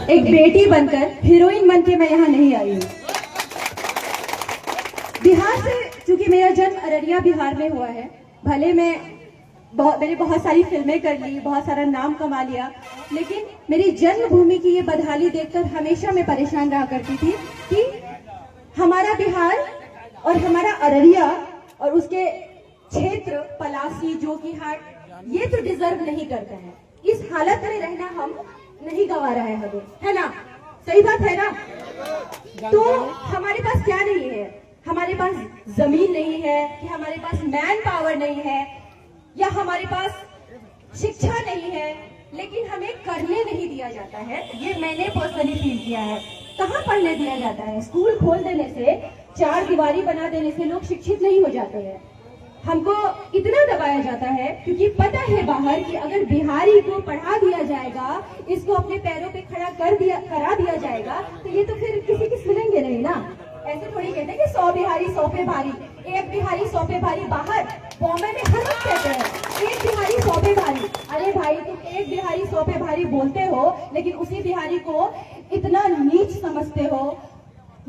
एक बेटी बनकर हीरोइन बनके मैं यहाँ नहीं आई हूँ। बिहार से, चूंकि मेरा जन्म अररिया बिहार में हुआ है, भले मैंने बहुत सारी फिल्में कर ली, बहुत सारा नाम कमा लिया, लेकिन मेरी जन्मभूमि की ये बदहाली देखकर हमेशा मैं परेशान रहा करती थी कि हमारा बिहार और हमारा अररिया और उसके क्षेत्र पलासी, जोकीहाट, ये तो डिजर्व नहीं करते हैं। इस हालत में रहना हम नहीं गवा रहा है हमें, है ना? सही बात है ना? तो हमारे पास क्या नहीं है? हमारे पास जमीन नहीं है, कि हमारे पास मैन पावर नहीं है, या हमारे पास शिक्षा नहीं है, लेकिन हमें करने नहीं दिया जाता है। ये मैंने पर्सनली फील किया है। कहाँ पढ़ने दिया जाता है? स्कूल खोल देने से, चार दीवारी बना देने से लोग शिक्षित नहीं हो जाते हैं। हमको इतना दबाया जाता है क्योंकि पता है बाहर कि अगर बिहारी को पढ़ा दिया जाएगा, इसको अपने पैरों पे खड़ा करा दिया जाएगा, तो ये तो फिर किसी की सुनेंगे नहीं ना। ऐसे थोड़ी कहते हैं कि 100 बिहारी 100 पे भारी, एक बिहारी 100 पे भारी। बाहर बॉम्बे में हर वक्त कहते हैं एक बिहारी 100 पे भारी। अरे भाई, तुम एक बिहारी 100 पे भारी बोलते हो, लेकिन उसी बिहारी को इतना नीच समझते हो,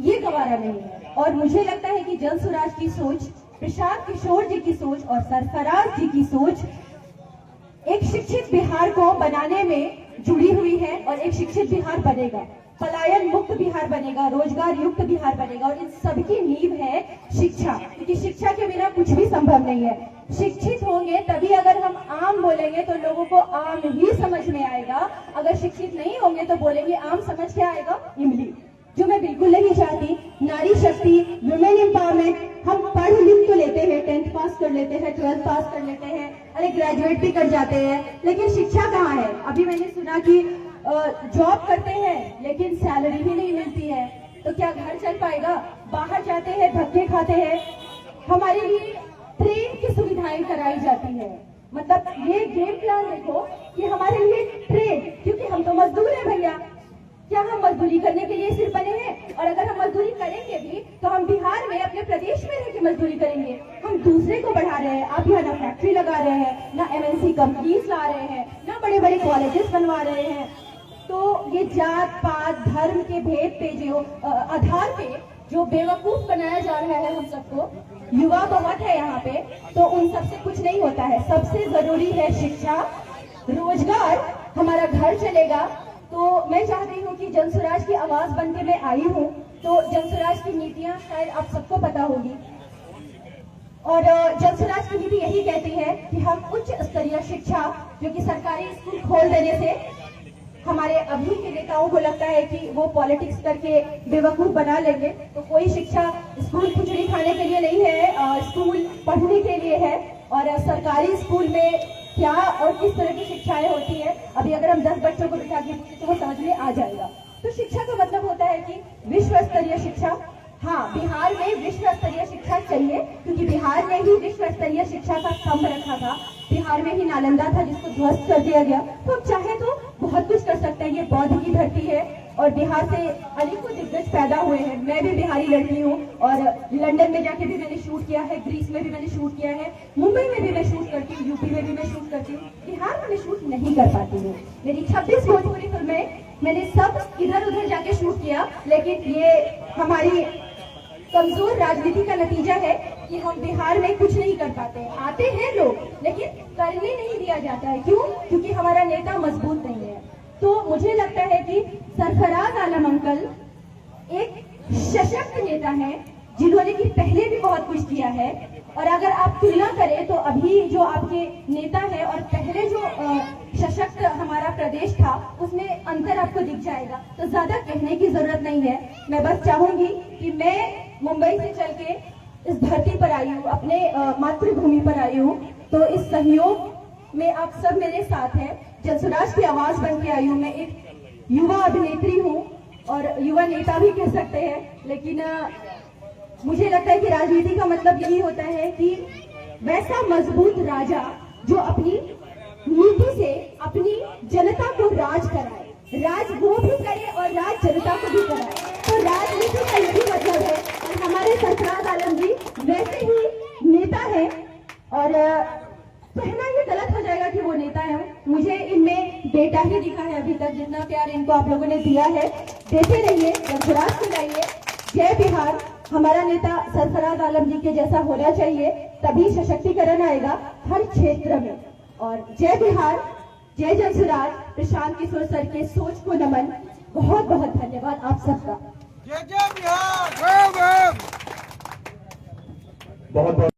ये गवारा नहीं है। और मुझे लगता है कि जन स्वराज की सोच, प्रशांत किशोर जी की सोच और सरफराज जी की सोच एक शिक्षित बिहार को बनाने में जुड़ी हुई है, और एक शिक्षित बिहार बनेगा, पलायन मुक्त बिहार बनेगा, रोजगार युक्त बिहार बनेगा। और इन सबकी नींव है शिक्षा, क्योंकि शिक्षा के बिना कुछ भी संभव नहीं है। शिक्षित होंगे तभी, अगर हम आम बोलेंगे तो लोगों को आम ही समझ में आएगा। अगर शिक्षित नहीं होंगे तो बोलेंगे आम समझ के आएगा इमली, जो मैं बिल्कुल नहीं चाहती। नारी शक्ति, वुमेन एम्पावरमेंट, हम पढ़ लिख तो लेते हैं, 10th पास कर लेते हैं, 12th पास कर लेते हैं, अरे ग्रेजुएट भी कर जाते हैं, लेकिन शिक्षा कहाँ है? अभी मैंने सुना कि जॉब करते हैं लेकिन सैलरी ही नहीं मिलती है, तो क्या घर चल पाएगा? बाहर जाते हैं, धक्के खाते हैं। हमारे लिए ट्रेन की सुविधाएं कराई जाती है, मतलब ये गेम प्लान देखो कि हमारे लिए ट्रेन, क्योंकि हम तो मजदूर हैं भैया। क्या हम मजदूरी करने के लिए सिर्फ बने हैं? और अगर हम मजदूरी करेंगे भी तो हम बिहार में, अपने प्रदेश में रह के मजदूरी करेंगे। हम दूसरे को बढ़ा रहे हैं। आप यहाँ ना फैक्ट्री लगा रहे हैं, ना MNC कंपनीज ला रहे हैं, ना बड़े बड़े कॉलेजेस बनवा रहे हैं। तो ये जात पात धर्म के भेद पे, जो आधार पे जो बेवकूफ बनाया जा रहा है हम सबको, युवा बहुत है यहाँ पे, तो उन सबसे कुछ नहीं होता है। सबसे जरूरी है शिक्षा, रोजगार, हमारा घर चलेगा। तो मैं चाह रही हूँ कि जन स्वराज की आवाज बन के मैं आई हूँ, तो जन स्वराज की नीतियाँ शायद आप सबको पता होगी, और जन स्वराज की नीति यही कहती है कि हम उच्च स्तरीय शिक्षा, जो कि सरकारी स्कूल खोल देने से हमारे अभी के नेताओं को लगता है कि वो पॉलिटिक्स करके बेवकूफ बना लेंगे, तो कोई शिक्षा स्कूल खिचड़ी खाने के लिए नहीं है, स्कूल पढ़ने के लिए है। और सरकारी स्कूल में क्या और किस तरह की शिक्षाएं होती है, अभी अगर हम 10 बच्चों को बिठा के पूछे तो वो समझ में आ जाएगा। तो शिक्षा का मतलब होता है कि विश्व स्तरीय शिक्षा। हाँ, बिहार में विश्व स्तरीय शिक्षा चाहिए, क्योंकि बिहार ने ही विश्व स्तरीय शिक्षा का स्तंभ रखा था। बिहार में ही नालंदा था जिसको ध्वस्त कर दिया गया। तो अब चाहे तो बहुत कुछ कर सकते हैं। ये बौद्ध की धरती है और बिहार से अनेकों दिग्गज पैदा हुए हैं। मैं भी बिहारी लड़की हूँ, और लंदन में जाके भी मैंने शूट किया है, ग्रीस में भी मैंने शूट किया है, मुंबई में भी मैं शूट करती हूँ, यूपी में भी मैं शूट करती हूँ। बिहार में मैं शूट नहीं कर पाती हूँ। मेरी 26 भोजपुरी फिल्में मैंने सब इधर उधर जाके शूट किया, लेकिन ये हमारी कमजोर राजनीति का नतीजा है कि हम बिहार में कुछ नहीं कर पाते। आते हैं लोग, लेकिन करने नहीं दिया जाता है। क्यों? क्योंकि हमारा नेता मजबूत नहीं है। तो मुझे लगता है कि सरफराज आलम अंकल एक सशक्त नेता है, जिन्होंने कि पहले भी बहुत कुछ किया है। और अगर आप तुलना करें तो अभी जो आपके नेता है और पहले जो सशक्त हमारा प्रदेश था, उसमें अंतर आपको दिख जाएगा। तो ज्यादा कहने की जरूरत नहीं है। मैं बस चाहूंगी कि मैं मुंबई से चल के इस धरती पर आई हूँ, अपने मातृभूमि पर आई हूँ, तो इस सहयोग में आप सब मेरे साथ हैं। जन स्वराज की आवाज बन के आई हूँ। मैं एक युवा अभिनेत्री हूँ और युवा नेता भी कह सकते हैं, लेकिन मुझे लगता है कि राजनीति का मतलब यही होता है कि वैसा मजबूत राजा जो अपनी नीति से अपनी जनता को राज कराए, राज वो भी करे और राज जनता को भी कराए। तो राजनीति का यही मतलब है। और हमारे सरफराज आलम जी वैसे ही नेता है, और कहना ये गलत हो जाएगा कि वो नेता है। मुझे इनमें बेटा ही दिखा है अभी तक। जितना प्यार इनको आप लोगों ने दिया है, देते रहिए, गुजरात से लाइए। जय बिहार। हमारा नेता सरफराज आलम जी के जैसा होना चाहिए, तभी सशक्तिकरण आएगा हर क्षेत्र में। और जय बिहार, जय जनसुराज। प्रशांत किशोर सर के सोच को नमन। बहुत बहुत धन्यवाद आप सबका। जय जय बिहार। बहुत बहुत